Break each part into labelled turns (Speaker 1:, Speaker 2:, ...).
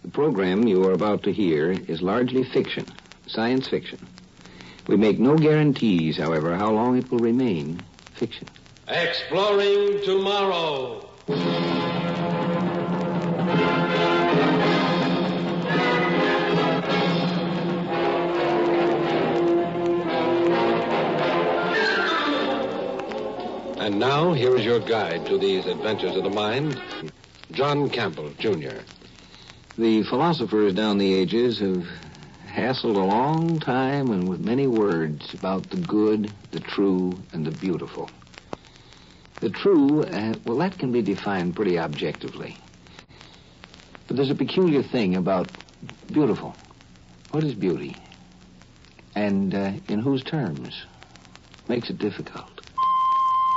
Speaker 1: The program you are about to hear is largely fiction, science fiction. We make no guarantees, however, how long it will remain fiction.
Speaker 2: Exploring Tomorrow. And now, here is your guide to these adventures of the mind, John Campbell, Jr.
Speaker 1: The philosophers down the ages have hassled a long time and with many words about the good, the true, and the beautiful. The true, well, that can be defined pretty objectively. But there's a peculiar thing about beautiful. What is beauty? And in whose terms? Makes it difficult.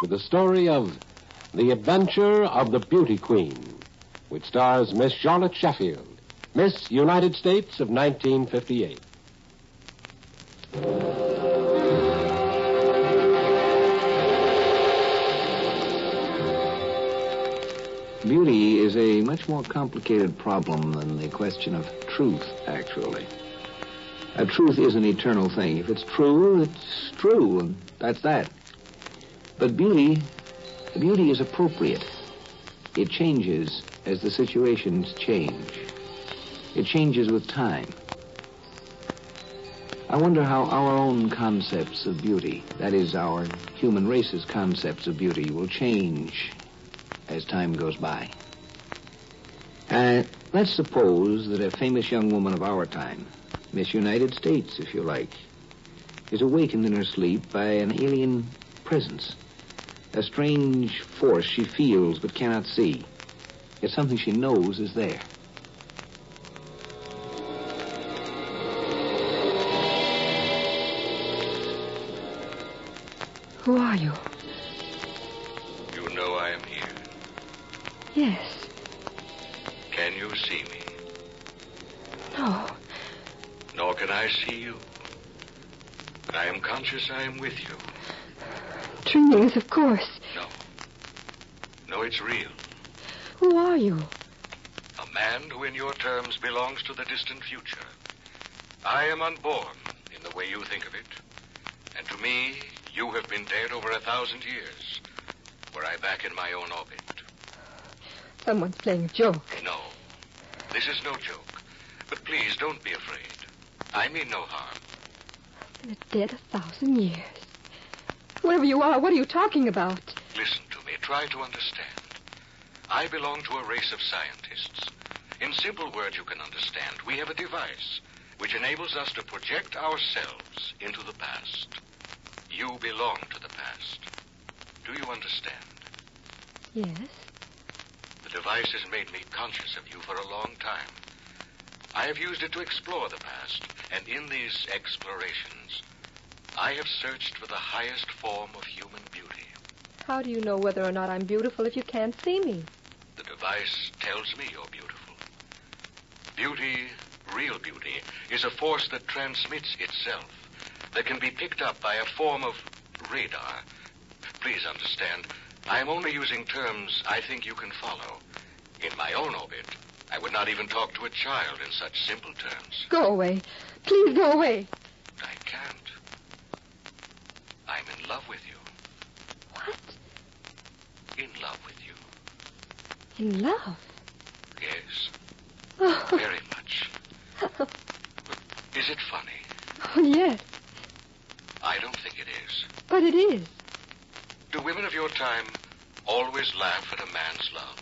Speaker 2: With the story of The Adventure of the Beauty Queen, which stars Miss Charlotte Sheffield, Miss United States of 1958.
Speaker 1: Beauty is a much more complicated problem than the question of truth, actually. A truth is an eternal thing. If it's true, and that's that. But beauty is appropriate. It changes as the situations change. It changes with time. I wonder how our own concepts of beauty, that is, our human race's concepts of beauty, will change as time goes by. Let's suppose that a famous young woman of our time, Miss United States, if you like, is awakened in her sleep by an alien presence. A strange force she feels but cannot see. It's something she knows is there.
Speaker 3: Who are you?
Speaker 4: You know I am here.
Speaker 3: Yes.
Speaker 4: Can you see me?
Speaker 3: No.
Speaker 4: Nor can I see you. But I am conscious I am with you.
Speaker 3: Dreams, of course.
Speaker 4: No. No, it's real.
Speaker 3: Who are you?
Speaker 4: A man who in your terms belongs to the distant future. I am unborn in the way you think of it. And to me, you have been dead over 1,000 years. Were I back in my own orbit.
Speaker 3: Someone's playing a joke.
Speaker 4: No. This is no joke. But please, don't be afraid. I mean no harm.
Speaker 3: I've been dead 1,000 years. Whoever you are, what are you talking about?
Speaker 4: Listen to me. Try to understand. I belong to a race of scientists. In simple words you can understand, we have a device which enables us to project ourselves into the past. You belong to the past. Do you understand?
Speaker 3: Yes.
Speaker 4: The device has made me conscious of you for a long time. I have used it to explore the past, and in these explorations, I have searched for the highest form of human beauty.
Speaker 3: How do you know whether or not I'm beautiful if you can't see me?
Speaker 4: The device tells me you're beautiful. Beauty, real beauty, is a force that transmits itself, that can be picked up by a form of radar. Please understand, I am only using terms I think you can follow. In my own orbit, I would not even talk to a child in such simple terms.
Speaker 3: Go away. Please go away.
Speaker 4: I can't. I'm in love with you.
Speaker 3: What?
Speaker 4: In love with you.
Speaker 3: In love?
Speaker 4: Yes.
Speaker 3: Oh,
Speaker 4: Very much. Is it funny?
Speaker 3: oh yes.
Speaker 4: I don't think it is.
Speaker 3: But it is.
Speaker 4: Do women of your time always laugh at a man's love?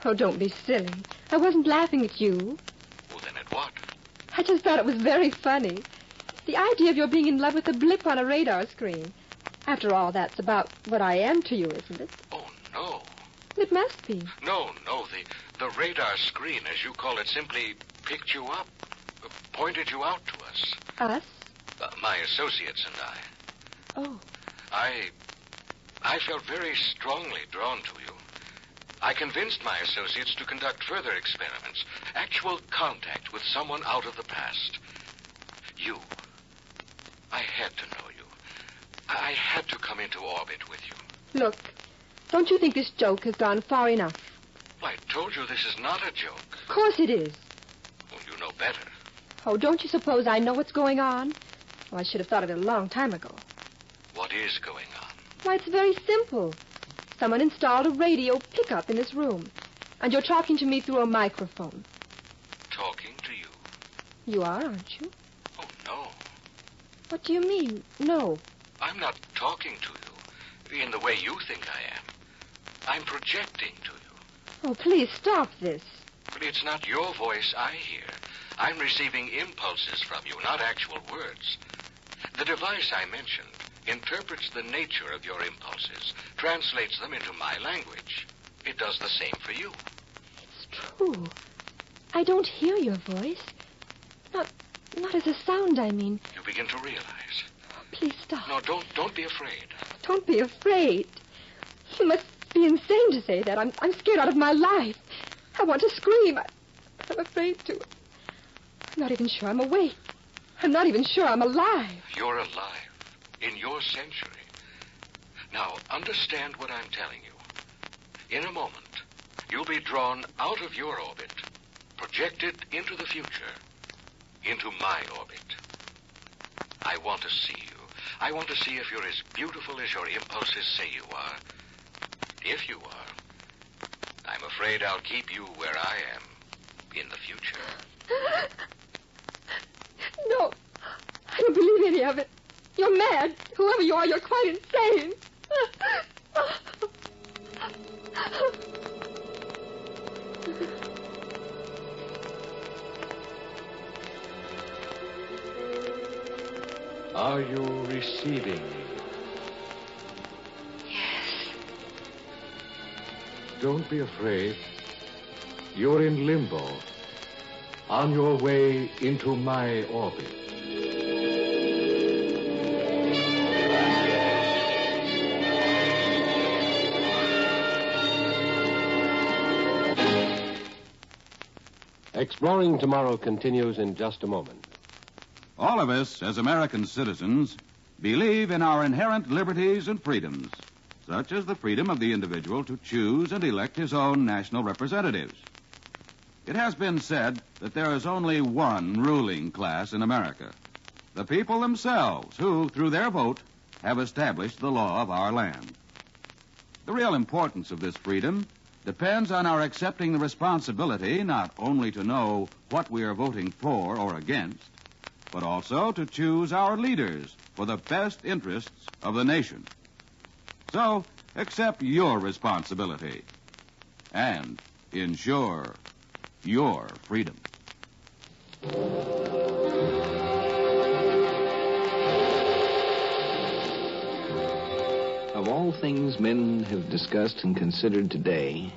Speaker 3: Oh, don't be silly. I wasn't laughing at you.
Speaker 4: Well, then at what?
Speaker 3: I just thought it was very funny. The idea of your being in love with a blip on a radar screen. After all, that's about what I am to you, isn't it?
Speaker 4: Oh, no.
Speaker 3: It must be.
Speaker 4: No. The radar screen, as you call it, simply picked you up, pointed you out to us.
Speaker 3: Us?
Speaker 4: My associates and I.
Speaker 3: Oh.
Speaker 4: I felt very strongly drawn to you. I convinced my associates to conduct further experiments, actual contact with someone out of the past. You. I had to know you. I had to come into orbit with you.
Speaker 3: Look, don't you think this joke has gone far enough?
Speaker 4: I told you this is not a joke.
Speaker 3: Of course it is.
Speaker 4: better.
Speaker 3: Oh, don't you suppose I know what's going on? Oh, I should have thought of it a long time ago.
Speaker 4: What is going on?
Speaker 3: Why, it's very simple. Someone installed a radio pickup in this room. And you're talking to me through a microphone.
Speaker 4: Talking to you?
Speaker 3: You are, aren't you?
Speaker 4: Oh, no.
Speaker 3: What do you mean, no?
Speaker 4: I'm not talking to you in the way you think I am. I'm projecting to you.
Speaker 3: Oh, please stop this.
Speaker 4: But it's not your voice I hear. I'm receiving impulses from you, not actual words. The device I mentioned interprets the nature of your impulses, translates them into my language. It does the same for you.
Speaker 3: It's true. I don't hear your voice. Not as a sound, I mean.
Speaker 4: You begin to realize.
Speaker 3: Oh, please stop.
Speaker 4: No, don't be afraid.
Speaker 3: Don't be afraid. You must be insane to say that. I'm scared out of my life. I want to scream. I'm afraid to. I'm not even sure I'm awake. I'm not even sure I'm alive.
Speaker 4: You're alive. In your century. Now, understand what I'm telling you. In a moment, you'll be drawn out of your orbit, projected into the future, into my orbit. I want to see you. I want to see if you're as beautiful as your impulses say you are. If you are, I'm afraid I'll keep you where I am in the future.
Speaker 3: No, I don't believe any of it. You're mad. Whoever you are, you're quite insane.
Speaker 2: Are you receiving me?
Speaker 3: Yes.
Speaker 2: Don't be afraid. You're in limbo, on your way into my orbit. Exploring Tomorrow continues in just a moment.
Speaker 5: All of us, as American citizens, believe in our inherent liberties and freedoms, such as the freedom of the individual to choose and elect his own national representatives. It has been said that there is only one ruling class in America, the people themselves, who, through their vote, have established the law of our land. The real importance of this freedom depends on our accepting the responsibility not only to know what we are voting for or against, but also to choose our leaders for the best interests of the nation. So, accept your responsibility and ensure your freedom.
Speaker 1: Of all things men have discussed and considered today,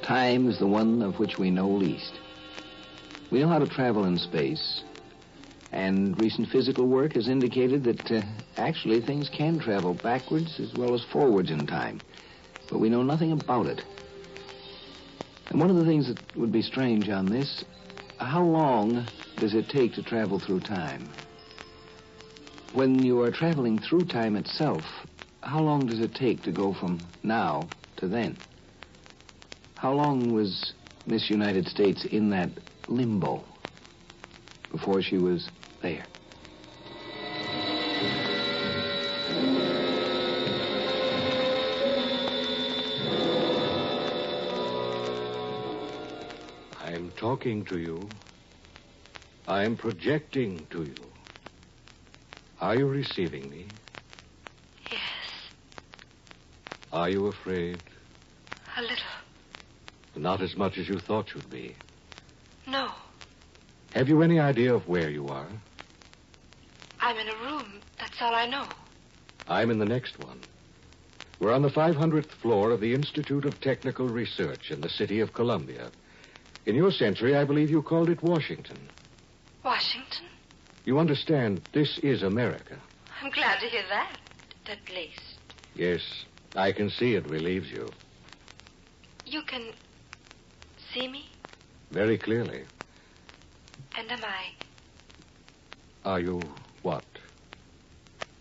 Speaker 1: time is the one of which we know least. We know how to travel in space, and recent physical work has indicated that actually things can travel backwards as well as forwards in time, but we know nothing about it. And one of the things that would be strange on this, how long does it take to travel through time? When you are traveling through time itself, how long does it take to go from now to then? How long was Miss United States in that limbo before she was there?
Speaker 2: I'm talking to you. I'm projecting to you. Are you receiving me?
Speaker 3: Yes,
Speaker 2: Are you afraid?
Speaker 3: a little.
Speaker 2: Not as much as you thought you'd be.
Speaker 3: No,
Speaker 2: Have you any idea of where you are?
Speaker 3: I'm in a room. That's all I know.
Speaker 2: I'm in the next one. We're on the 500th floor of the Institute of Technical Research in the city of Columbia. In your century, I believe you called it Washington.
Speaker 3: Washington?
Speaker 2: You understand, this is America.
Speaker 3: I'm glad to hear that, at least.
Speaker 2: Yes, I can see it relieves you.
Speaker 3: You can see me?
Speaker 2: Very clearly.
Speaker 3: And am I,
Speaker 2: Are you what?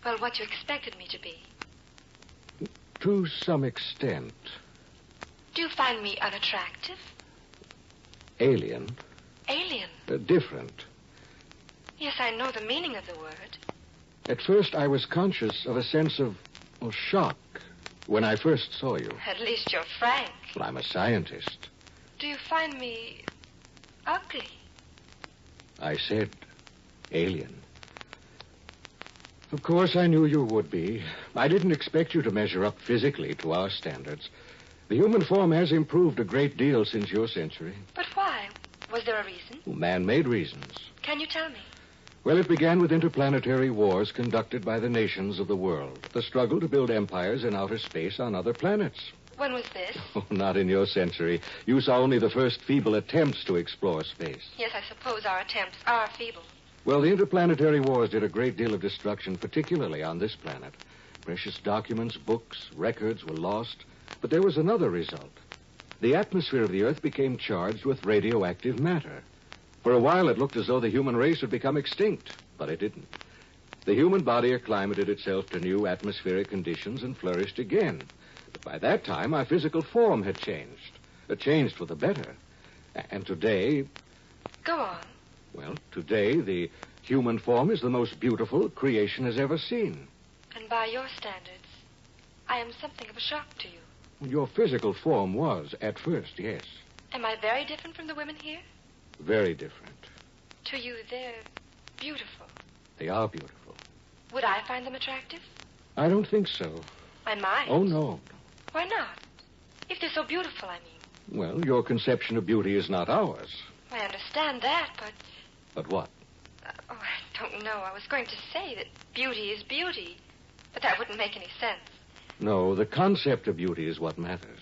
Speaker 3: well, what you expected me to be?
Speaker 2: To some extent.
Speaker 3: Do you find me unattractive?
Speaker 2: Alien.
Speaker 6: Alien.
Speaker 7: Different.
Speaker 6: Yes, I know the meaning of the word.
Speaker 7: At first, I was conscious of a sense of shock when I first saw you.
Speaker 6: At least you're frank.
Speaker 7: Well, I'm a scientist.
Speaker 6: Do you find me ugly?
Speaker 7: I said alien. Of course, I knew you would be. I didn't expect you to measure up physically to our standards. The human form has improved a great deal since your century.
Speaker 6: But why? Was there a reason?
Speaker 7: Man-made reasons.
Speaker 6: Can you tell me?
Speaker 7: Well, it began with interplanetary wars conducted by the nations of the world. The struggle to build empires in outer space on other planets.
Speaker 6: When was this?
Speaker 7: Oh, not in your century. You saw only the first feeble attempts to explore space.
Speaker 6: Yes, I suppose our attempts are feeble.
Speaker 7: Well, the interplanetary wars did a great deal of destruction, particularly on this planet. Precious documents, books, records were lost. But there was another result. The atmosphere of the Earth became charged with radioactive matter. For a while, it looked as though the human race would become extinct, but it didn't. The human body acclimated itself to new atmospheric conditions and flourished again. But by that time, our physical form had changed. It changed for the better. And today...
Speaker 6: Go on.
Speaker 7: Well, today, the human form is the most beautiful creation has ever seen.
Speaker 6: And by your standards, I am something of a shock to you.
Speaker 7: Your physical form was, at first, yes.
Speaker 6: Am I very different from the women here?
Speaker 7: Very different.
Speaker 6: To you, they're beautiful.
Speaker 7: They are beautiful.
Speaker 6: Would I find them attractive?
Speaker 7: I don't think so.
Speaker 6: I might.
Speaker 7: Oh, no.
Speaker 6: Why not? If they're so beautiful, I mean.
Speaker 7: Well, your conception of beauty is not ours.
Speaker 6: I understand that, but...
Speaker 7: But what?
Speaker 6: I don't know. I was going to say that beauty is beauty, but that wouldn't make any sense.
Speaker 7: No, the concept of beauty is what matters.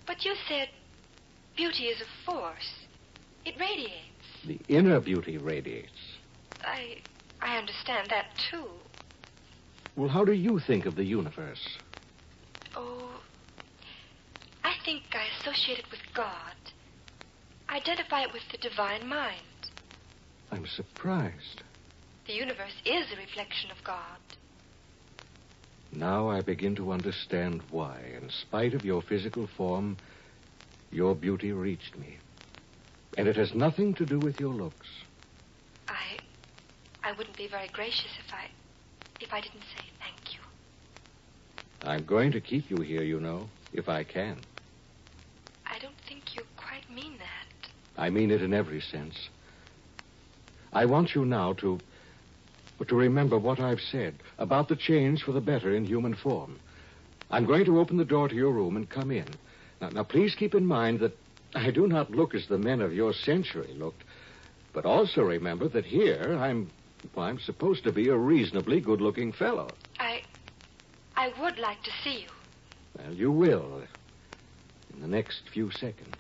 Speaker 6: But you said beauty is a force. It radiates.
Speaker 7: The inner beauty radiates.
Speaker 6: I understand that, too.
Speaker 7: Well, how do you think of the universe?
Speaker 6: Oh, I think I associate it with God. Identify it with the divine mind.
Speaker 7: I'm surprised.
Speaker 6: The universe is a reflection of God.
Speaker 7: Now I begin to understand why, in spite of your physical form, your beauty reached me. And it has nothing to do with your looks.
Speaker 6: I wouldn't be very gracious if I didn't say thank you.
Speaker 7: I'm going to keep you here, you know, if I can.
Speaker 6: I don't think you quite mean that.
Speaker 7: I mean it in every sense. I want you now to remember what I've said about the change for the better in human form. I'm going to open the door to your room and come in. Now, please keep in mind that I do not look as the men of your century looked, but also remember that here I'm supposed to be a reasonably good-looking fellow.
Speaker 6: I would like to see you.
Speaker 7: Well, you will in the next few seconds.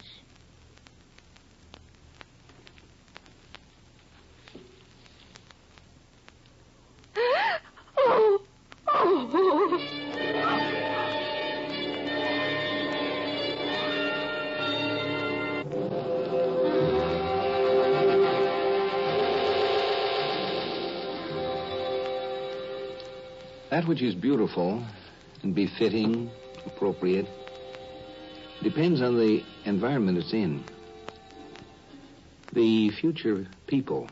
Speaker 1: That which is beautiful and befitting, appropriate, depends on the environment it's in. The future people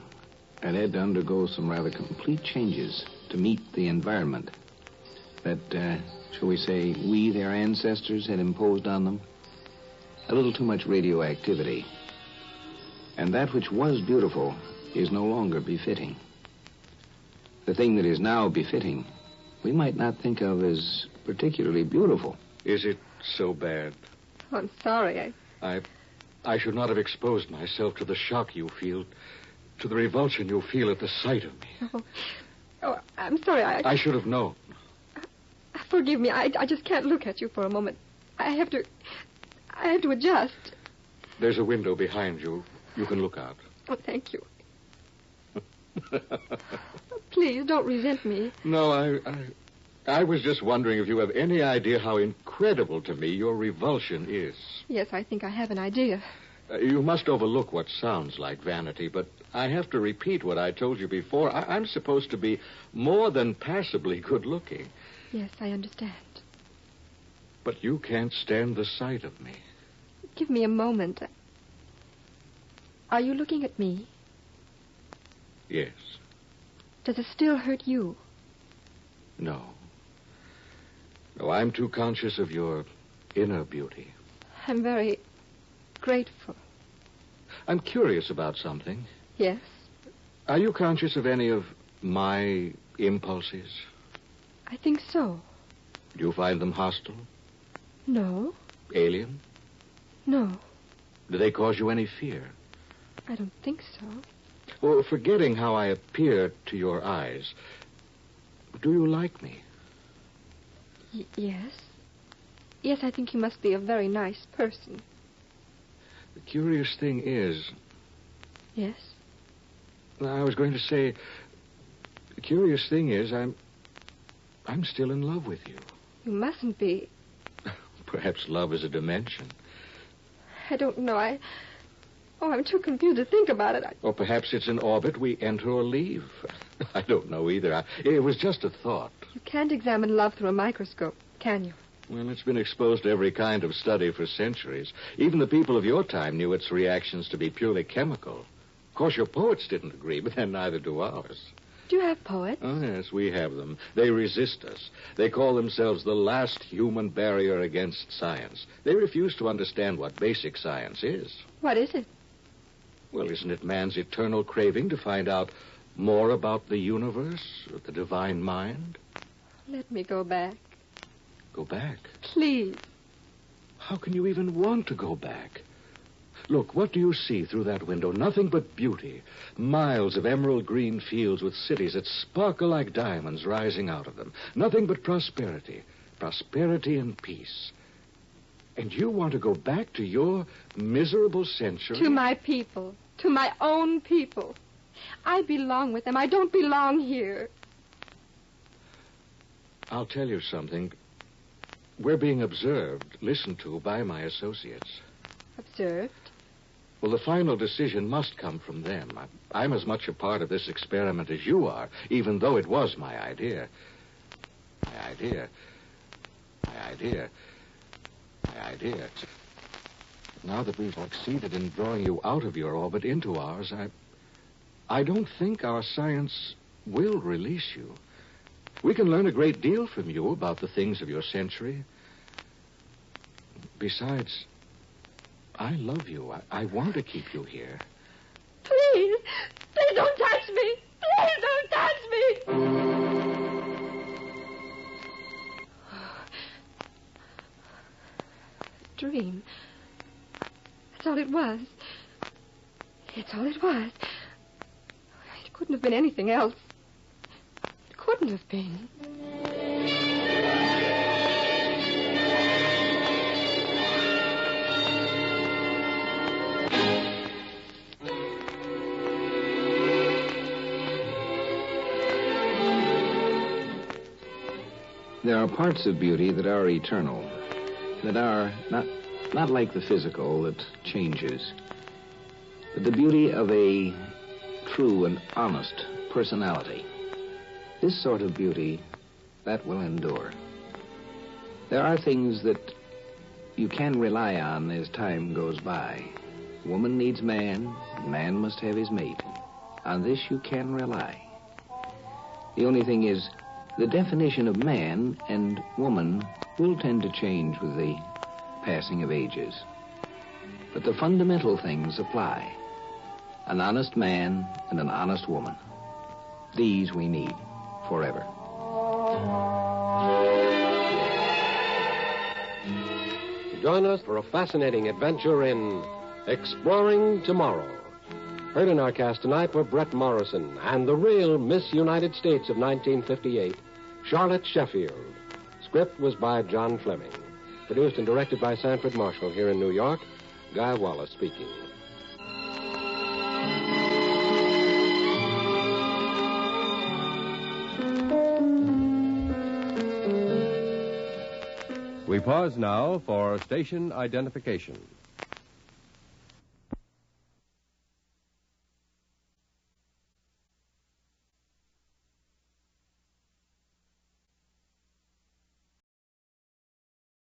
Speaker 1: had to undergo some rather complete changes to meet the environment that, shall we say, we, their ancestors, had imposed on them. A little too much radioactivity. And that which was beautiful is no longer befitting. The thing that is now befitting we might not think of as particularly beautiful.
Speaker 7: Is it so bad?
Speaker 3: Oh, I'm sorry.
Speaker 7: I should not have exposed myself to the shock you feel, to the revulsion you feel at the sight of me.
Speaker 3: Oh, I'm sorry.
Speaker 7: I should have known.
Speaker 3: Forgive me. I just can't look at you for a moment. I have to adjust.
Speaker 7: There's a window behind you. You can look out.
Speaker 3: Oh, thank you. Please, don't resent me.
Speaker 7: No, I was just wondering if you have any idea how incredible to me your revulsion is.
Speaker 3: Yes, I think I have an idea.
Speaker 7: You must overlook what sounds like vanity, but I have to repeat what I told you before. I'm supposed to be more than passably good-looking.
Speaker 3: Yes, I understand.
Speaker 7: But you can't stand the sight of me.
Speaker 3: Give me a moment. Are you looking at me?
Speaker 7: Yes.
Speaker 3: Does it still hurt you?
Speaker 7: No. No, I'm too conscious of your inner beauty.
Speaker 3: I'm very grateful.
Speaker 7: I'm curious about something.
Speaker 3: Yes?
Speaker 7: Are you conscious of any of my impulses?
Speaker 3: I think so.
Speaker 7: Do you find them hostile?
Speaker 3: No.
Speaker 7: Alien?
Speaker 3: No.
Speaker 7: Do they cause you any fear?
Speaker 3: I don't think so.
Speaker 7: Well, forgetting how I appear to your eyes, do you like me?
Speaker 3: Yes. Yes, I think you must be a very nice person.
Speaker 7: The curious thing is...
Speaker 3: Yes?
Speaker 7: I was going to say, the curious thing is I'm still in love with you.
Speaker 3: You mustn't be.
Speaker 7: Perhaps love is a dimension.
Speaker 3: I don't know. I'm too confused to think about it.
Speaker 7: Or perhaps it's an orbit we enter or leave. I don't know either. It was just a thought.
Speaker 3: You can't examine love through a microscope, can you?
Speaker 7: Well, it's been exposed to every kind of study for centuries. Even the people of your time knew its reactions to be purely chemical. Of course, your poets didn't agree, but then neither do ours.
Speaker 3: Do you have poets?
Speaker 7: Oh, yes, we have them. They resist us. They call themselves the last human barrier against science. They refuse to understand what basic science is.
Speaker 3: What is it?
Speaker 7: Well, isn't it man's eternal craving to find out more about the universe, or the divine mind?
Speaker 3: Let me go back.
Speaker 7: Go back?
Speaker 3: Please.
Speaker 7: How can you even want to go back? Look, what do you see through that window? Nothing but beauty. Miles of emerald green fields with cities that sparkle like diamonds rising out of them. Nothing but prosperity. Prosperity and peace. And you want to go back to your miserable century?
Speaker 3: To my people. To my own people. I belong with them. I don't belong here.
Speaker 7: I'll tell you something. We're being observed, listened to by my associates.
Speaker 3: Observed?
Speaker 7: Well, the final decision must come from them. I'm as much a part of this experiment as you are, even though it was my idea. My idea. My idea. My idea. Now that we've succeeded in drawing you out of your orbit into ours, I don't think our science will release you. We can learn a great deal from you about the things of your century. Besides, I love you. I want to keep you here.
Speaker 3: Please. Please don't touch me. Please don't touch me. Dream. That's all it was. It's all it was. It couldn't have been anything else. It couldn't have been.
Speaker 1: There are parts of beauty that are eternal, that are not like the physical that changes, but the beauty of a true and honest personality. This sort of beauty, that will endure. There are things that you can rely on as time goes by. Woman needs man, man must have his mate. On this you can rely. The only thing is, the definition of man and woman will tend to change with the passing of ages. But the fundamental things apply. An honest man and an honest woman. These we need forever.
Speaker 2: Join us for a fascinating adventure in Exploring Tomorrow. Heard in our cast tonight were Brett Morrison and the real Miss United States of 1958, Charlotte Sheffield. Script was by John Fleming. Produced and directed by Sanford Marshall here in New York. Guy Wallace speaking.
Speaker 8: We pause now for station identification.